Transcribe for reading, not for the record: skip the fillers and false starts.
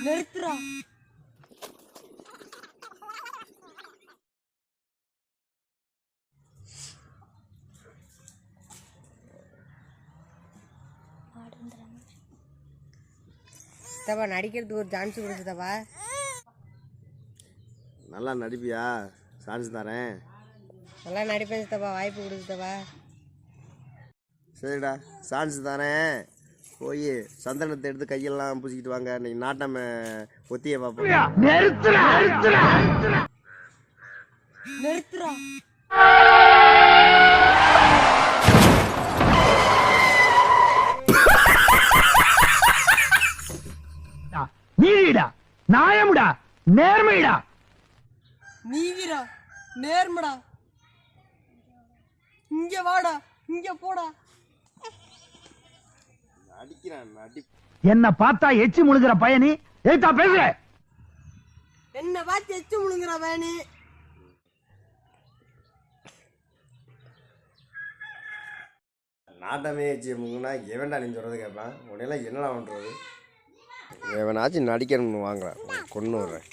நிறுத்துறா. தப்பா நடிக்கிறதுக்கு ஒரு சான்ஸ் கொடுத்துட்டப்பா. நல்லா நடிப்பியா? சான்ஸ் தரேன். நல்லா நடிப்பேன் சித்தப்பா, வாய்ப்பு கொடுத்துட்டப்பா. சரிடா, சான்ஸ் தரேன். போய் சந்தனத்தை எடுத்து கையெல்லாம் பூசிக்கிட்டு வாங்க. இன்னைக்கு நாட்டம் ஒத்திய பார்ப்போம். நிறுத்துறா. நீதிடா, நியாயம்டா, நேர்மைடா. நீதிடா, நேர்மடா. இங்க வாடா, இங்க போடா. என்ன பார்த்தா எச்சி முழுகிற பயணி ஏத்தா பேசுற. என்ன பார்த்து எச்சு முழுங்குற வேணி. நாட்டமே எச்சி முழுங்கினா எவன்டா நீ சொல்கிறது கேட்பான். உடனே என்னடா பண்ணுறது? எவனாச்சும் நடிக்கணும்னு வாங்குறேன், கொண்டு வர்றேன்.